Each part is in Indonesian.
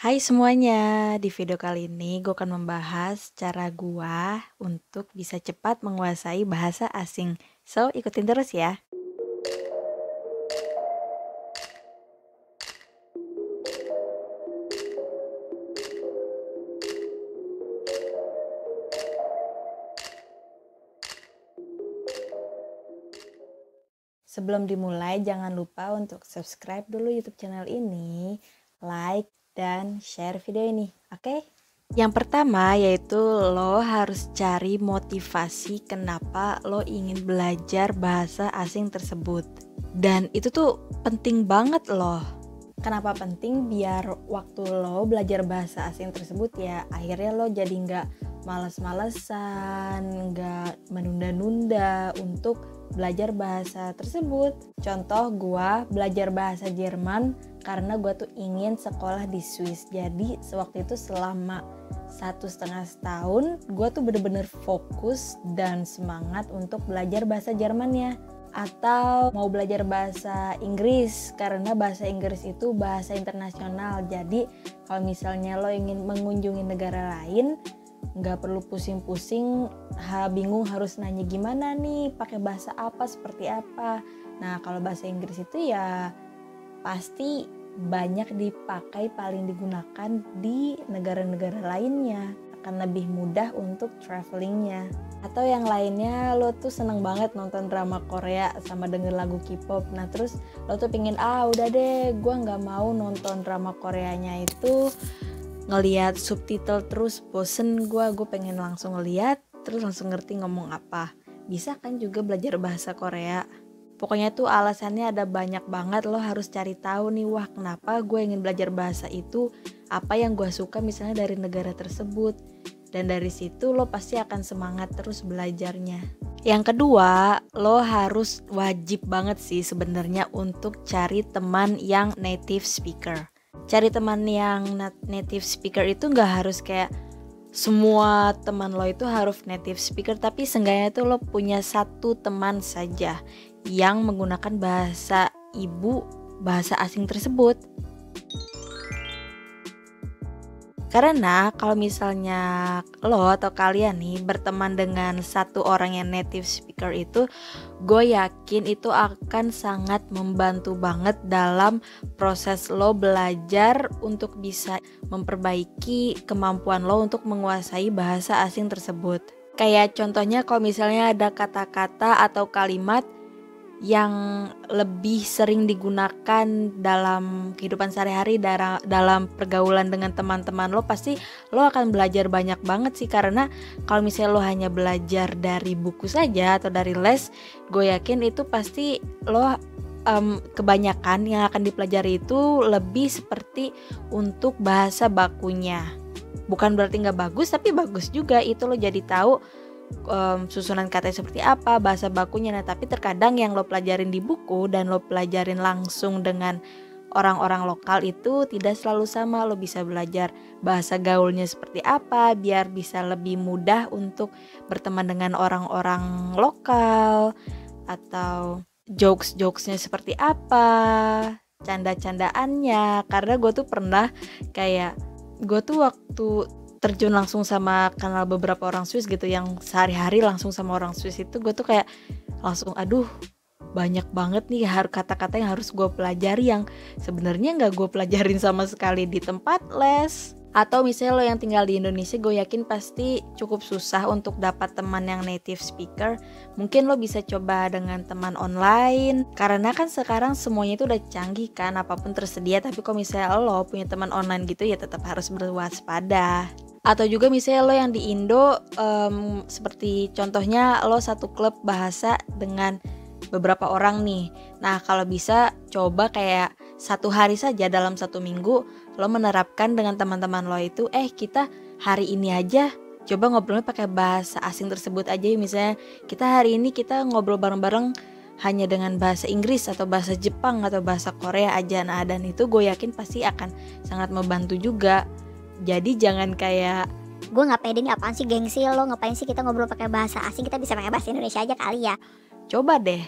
Hai semuanya, di video kali ini gue akan membahas cara gua untuk bisa cepat menguasai bahasa asing. So, ikutin terus ya. Sebelum dimulai, jangan lupa untuk subscribe dulu YouTube channel ini, like, dan share video ini, oke? Yang pertama yaitu lo harus cari motivasi kenapa lo ingin belajar bahasa asing tersebut. Dan itu tuh penting banget loh. Kenapa penting? Biar waktu lo belajar bahasa asing tersebut ya akhirnya lo jadi nggak males-malesan, nggak menunda-nunda untuk belajar bahasa tersebut. Contoh gua belajar bahasa Jerman karena gua tuh ingin sekolah di Swiss. Jadi sewaktu itu selama 1,5 tahun gua tuh bener-bener fokus dan semangat untuk belajar bahasa Jermannya. Atau mau belajar bahasa Inggris karena bahasa Inggris itu bahasa internasional. Jadi kalau misalnya lo ingin mengunjungi negara lain, nggak perlu pusing-pusing bingung harus nanya gimana nih, pakai bahasa apa, seperti apa. Nah kalau bahasa Inggris itu ya pasti banyak dipakai, paling digunakan di negara-negara lainnya, akan lebih mudah untuk travelingnya. Atau yang lainnya, lo tuh seneng banget nonton drama Korea sama denger lagu K-pop. Nah terus lo tuh pingin, udah deh gue gak mau nonton drama Koreanya itu ngeliat subtitle terus, bosen gue pengen langsung ngeliat terus langsung ngerti ngomong apa. Bisa kan juga belajar bahasa Korea. Pokoknya tuh alasannya ada banyak banget, lo harus cari tahu nih, wah kenapa gue ingin belajar bahasa itu, apa yang gue suka misalnya dari negara tersebut. Dan dari situ lo pasti akan semangat terus belajarnya. Yang kedua, lo harus wajib banget sih sebenarnya untuk cari teman yang native speaker. Cari teman yang native speaker itu gak harus kayak semua teman lo itu harus native speaker, tapi seenggaknya tuh lo punya satu teman saja yang menggunakan bahasa ibu, bahasa asing tersebut. Karena kalau misalnya lo atau kalian nih berteman dengan satu orang yang native speaker itu, gue yakin itu akan sangat membantu banget dalam proses lo belajar untuk bisa memperbaiki kemampuan lo untuk menguasai bahasa asing tersebut. Kayak contohnya kalau misalnya ada kata-kata atau kalimat yang lebih sering digunakan dalam kehidupan sehari-hari, dalam pergaulan dengan teman-teman lo, pasti lo akan belajar banyak banget sih. Karena kalau misalnya lo hanya belajar dari buku saja atau dari les, gue yakin itu pasti lo kebanyakan yang akan dipelajari itu lebih seperti untuk bahasa bakunya. Bukan berarti gak bagus, tapi bagus juga, itu lo jadi tahu susunan katanya seperti apa, bahasa bakunya. Nah tapi terkadang yang lo pelajarin di buku dan lo pelajarin langsung dengan orang-orang lokal itu tidak selalu sama. Lo bisa belajar bahasa gaulnya seperti apa biar bisa lebih mudah untuk berteman dengan orang-orang lokal, atau jokes-jokesnya seperti apa, canda-candaannya. Karena gue tuh pernah kayak, gue tuh waktu terjun langsung sama kenal beberapa orang Swiss gitu, yang sehari-hari langsung sama orang Swiss itu, gue tuh kayak langsung aduh banyak banget nih kata-kata yang harus gue pelajari yang sebenarnya nggak gue pelajarin sama sekali di tempat les. Atau misalnya lo yang tinggal di Indonesia, gue yakin pasti cukup susah untuk dapat teman yang native speaker. Mungkin lo bisa coba dengan teman online, karena kan sekarang semuanya itu udah canggih kan, apapun tersedia. Tapi kalau misalnya lo punya teman online gitu ya tetap harus berwaspada. Atau juga misalnya lo yang di Indo, seperti contohnya lo satu klub bahasa dengan beberapa orang nih. Nah kalau bisa coba kayak satu hari saja dalam satu minggu lo menerapkan dengan teman-teman lo itu, kita hari ini aja coba ngobrolnya pakai bahasa asing tersebut aja. Misalnya kita hari ini kita ngobrol bareng-bareng hanya dengan bahasa Inggris atau bahasa Jepang atau bahasa Korea aja. Nah dan itu gue yakin pasti akan sangat membantu juga. Jadi jangan kayak gue nggak pede nih, apaan sih gengsi lo, ngapain sih kita ngobrol pakai bahasa asing, kita bisa pakai bahasa Indonesia aja kali ya. Coba deh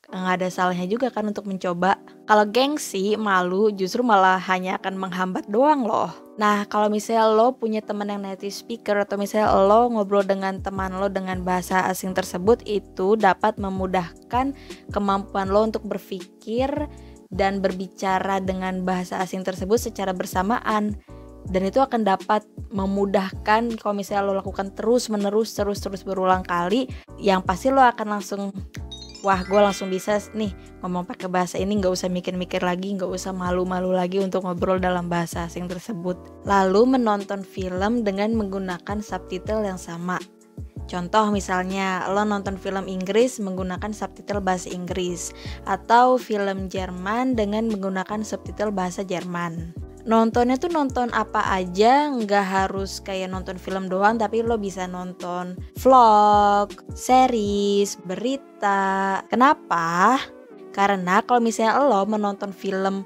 nggak ada salahnya juga kan untuk mencoba. Kalau gengsi, malu justru malah hanya akan menghambat doang loh. Nah, kalau misalnya lo punya teman yang native speaker atau misalnya lo ngobrol dengan teman lo dengan bahasa asing tersebut, itu dapat memudahkan kemampuan lo untuk berpikir dan berbicara dengan bahasa asing tersebut secara bersamaan. Dan itu akan dapat memudahkan kalau misalnya lo lakukan terus berulang kali, yang pasti lo akan langsung, wah gue langsung bisa nih ngomong pakai bahasa ini, gak usah mikir-mikir lagi, gak usah malu-malu lagi untuk ngobrol dalam bahasa asing tersebut. Lalu menonton film dengan menggunakan subtitle yang sama. Contoh misalnya lo nonton film Inggris menggunakan subtitle bahasa Inggris, atau film Jerman dengan menggunakan subtitle bahasa Jerman. Nontonnya tuh nonton apa aja, nggak harus kayak nonton film doang, tapi lo bisa nonton vlog, series, berita. Kenapa? Karena kalau misalnya lo menonton film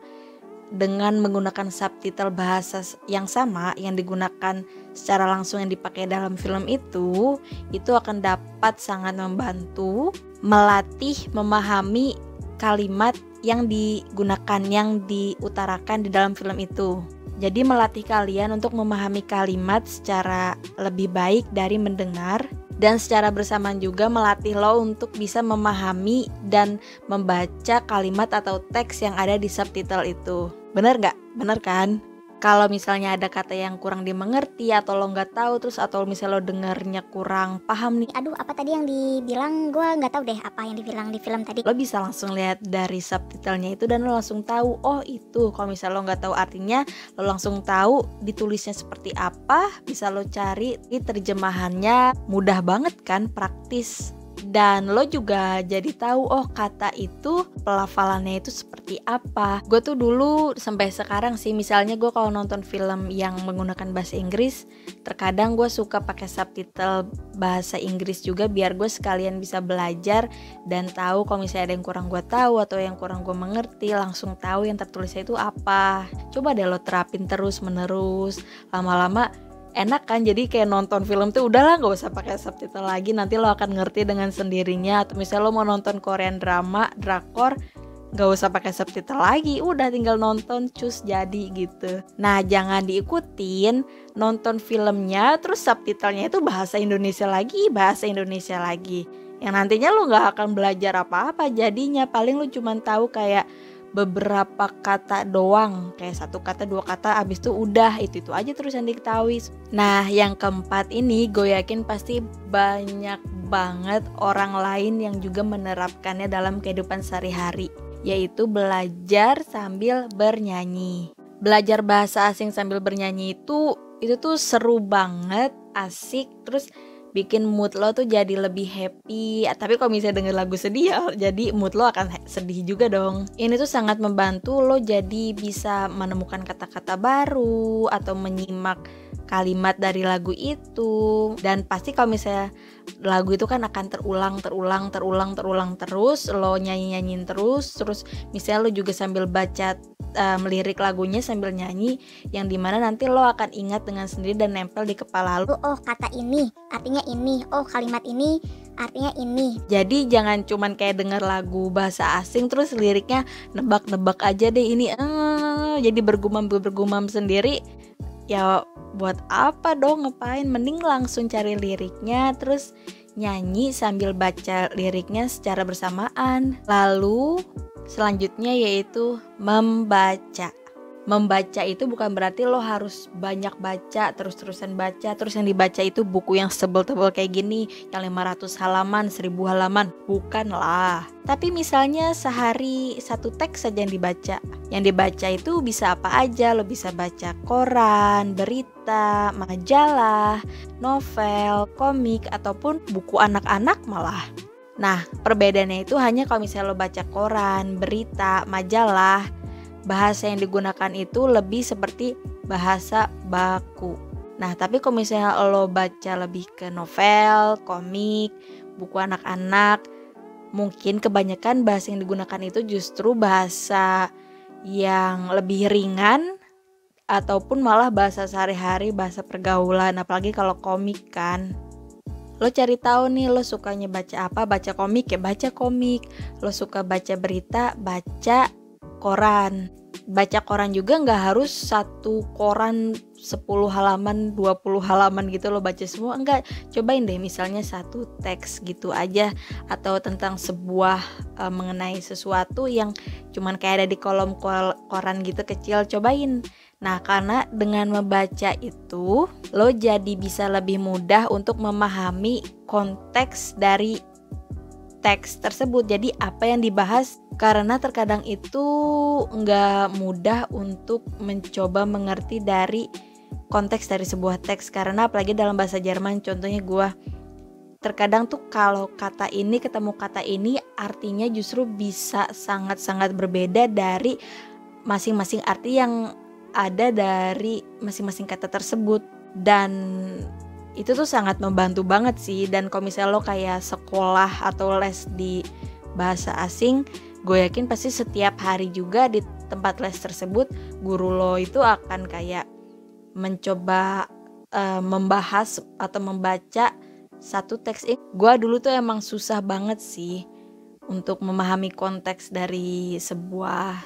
dengan menggunakan subtitle bahasa yang sama yang digunakan secara langsung yang dipakai dalam film itu akan dapat sangat membantu melatih memahami kalimat yang digunakan, yang diutarakan di dalam film itu. Jadi melatih kalian untuk memahami kalimat secara lebih baik dari mendengar, dan secara bersamaan juga melatih lo untuk bisa memahami dan membaca kalimat atau teks yang ada di subtitle itu. Bener gak? Bener kan? Kalau misalnya ada kata yang kurang dimengerti atau lo nggak tahu, terus atau misalnya lo dengernya kurang paham nih, aduh apa tadi yang dibilang, gue nggak tahu deh apa yang dibilang di film tadi. Lo bisa langsung lihat dari subtitlenya itu dan lo langsung tahu, oh itu. Kalau misalnya lo nggak tahu artinya, lo langsung tahu ditulisnya seperti apa, bisa lo cari di terjemahannya, mudah banget kan, praktis. Dan lo juga jadi tahu, oh kata itu pelafalannya itu seperti apa. Gue tuh dulu sampai sekarang sih, misalnya gue kalau nonton film yang menggunakan bahasa Inggris, terkadang gue suka pakai subtitle bahasa Inggris juga, biar gue sekalian bisa belajar dan tahu kalau misalnya ada yang kurang gue tahu atau yang kurang gue mengerti, langsung tahu yang tertulisnya itu apa. Coba deh lo terapin terus menerus, lama-lama enak kan. Jadi kayak nonton film tuh udahlah gak usah pakai subtitle lagi, nanti lo akan ngerti dengan sendirinya. Atau misalnya lo mau nonton Korean drama, drakor, gak usah pakai subtitle lagi, udah tinggal nonton cus jadi gitu. Nah jangan diikutin nonton filmnya terus subtitlenya itu bahasa Indonesia lagi, yang nantinya lo gak akan belajar apa-apa jadinya. Paling lo cuma tahu kayak beberapa kata doang, kayak satu kata dua kata, abis itu udah itu aja terus yang diketahui. Nah yang keempat ini gue yakin pasti banyak banget orang lain yang juga menerapkannya dalam kehidupan sehari-hari, yaitu belajar sambil bernyanyi. Belajar bahasa asing sambil bernyanyi itu tuh seru banget, asik, terus bikin mood lo tuh jadi lebih happy. Tapi kalau misalnya denger lagu sedih ya, jadi mood lo akan sedih juga dong. Ini tuh sangat membantu lo jadi bisa menemukan kata-kata baru atau menyimak kalimat dari lagu itu. Dan pasti kalau misalnya lagu itu kan akan terulang terus, lo nyanyiin terus misalnya lo juga sambil baca melirik lagunya sambil nyanyi, yang dimana nanti lo akan ingat dengan sendiri dan nempel di kepala lo. Oh kata ini artinya ini, oh kalimat ini artinya ini. Jadi jangan cuman kayak denger lagu bahasa asing terus liriknya nebak-nebak aja deh ini, jadi bergumam sendiri. Ya buat apa dong, ngapain? Mending langsung cari liriknya terus nyanyi sambil baca liriknya secara bersamaan. Lalu selanjutnya yaitu membaca. Membaca itu bukan berarti lo harus banyak baca, terus-terusan baca, terus yang dibaca itu buku yang sebel-tebel kayak gini, yang 500 halaman, 1000 halaman, bukanlah. Tapi misalnya sehari satu teks saja yang dibaca. Yang dibaca itu bisa apa aja, lo bisa baca koran, berita, majalah, novel, komik, ataupun buku anak-anak malah. Nah, perbedaannya itu hanya kalau misalnya lo baca koran, berita, majalah, bahasa yang digunakan itu lebih seperti bahasa baku. Nah, tapi kalau misalnya lo baca lebih ke novel, komik, buku anak-anak, mungkin kebanyakan bahasa yang digunakan itu justru bahasa yang lebih ringan ataupun malah bahasa sehari-hari, bahasa pergaulan, apalagi kalau komik kan. Lo cari tahu nih, lo sukanya baca apa, baca komik ya baca komik. Lo suka baca berita, baca koran. Baca koran juga nggak harus satu koran 10 halaman, 20 halaman gitu lo baca semua, enggak. Cobain deh misalnya satu teks gitu aja, atau tentang sebuah mengenai sesuatu yang cuman kayak ada di kolom koran gitu kecil, cobain. Nah, karena dengan membaca itu lo jadi bisa lebih mudah untuk memahami konteks dari teks tersebut. Jadi apa yang dibahas, karena terkadang itu nggak mudah untuk mencoba mengerti dari konteks dari sebuah teks, karena apalagi dalam bahasa Jerman, contohnya gue terkadang tuh kalau kata ini ketemu kata ini artinya justru bisa sangat-sangat berbeda dari masing-masing arti yang ada dari masing-masing kata tersebut. Dan itu tuh sangat membantu banget sih. Dan kalau misalnya lo kayak sekolah atau les di bahasa asing, gue yakin pasti setiap hari juga di tempat les tersebut guru lo itu akan kayak mencoba membahas atau membaca satu teks. Gue dulu tuh emang susah banget sih untuk memahami konteks dari sebuah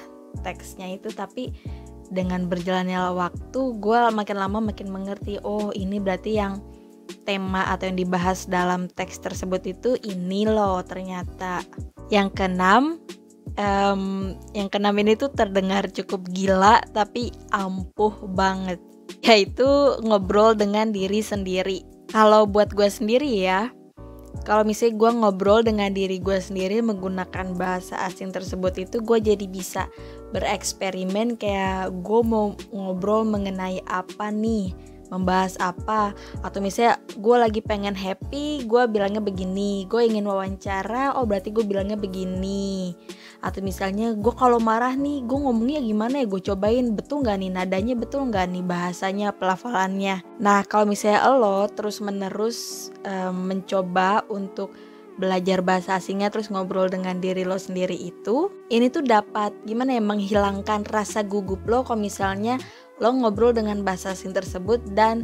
teksnya itu, tapi dengan berjalannya waktu gue makin lama makin mengerti, oh ini berarti yang tema atau yang dibahas dalam teks tersebut itu ini loh ternyata. Yang keenam ini tuh terdengar cukup gila tapi ampuh banget, yaitu ngobrol dengan diri sendiri. Kalau buat gue sendiri ya, kalau misalnya gue ngobrol dengan diri gue sendiri menggunakan bahasa asing tersebut itu, gue jadi bisa bereksperimen kayak gue mau ngobrol mengenai apa nih, membahas apa. Atau misalnya gue lagi pengen happy, gue bilangnya begini. Gue ingin wawancara, oh berarti gue bilangnya begini. Atau misalnya gue kalau marah nih, gue ngomongnya gimana ya, gue cobain betul gak nih nadanya, betul gak nih bahasanya, pelafalannya. Nah kalau misalnya lo terus menerus mencoba untuk belajar bahasa asingnya, terus ngobrol dengan diri lo sendiri itu, ini tuh dapat gimana ya, menghilangkan rasa gugup lo kalau misalnya lo ngobrol dengan bahasa asing tersebut. Dan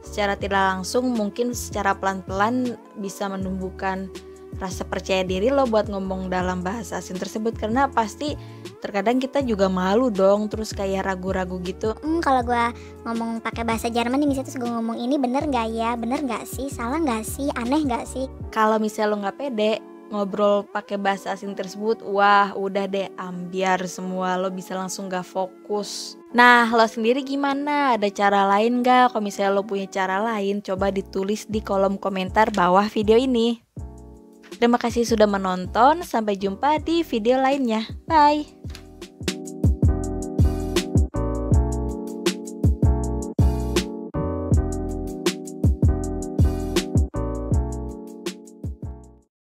secara tidak langsung mungkin secara pelan-pelan bisa menumbuhkan rasa percaya diri lo buat ngomong dalam bahasa asing tersebut. Karena pasti terkadang kita juga malu dong, terus kayak ragu-ragu gitu. Kalau gue ngomong pakai bahasa Jerman nih misalnya, terus gue ngomong ini bener gak ya, bener gak sih, salah gak sih, aneh gak sih. Kalau misalnya lo gak pede ngobrol pakai bahasa asing tersebut, wah udah deh ambiar semua, lo bisa langsung gak fokus. Nah lo sendiri gimana? Ada cara lain gak? Kalau misalnya lo punya cara lain, coba ditulis di kolom komentar bawah video ini. Terima kasih sudah menonton, sampai jumpa di video lainnya. Bye.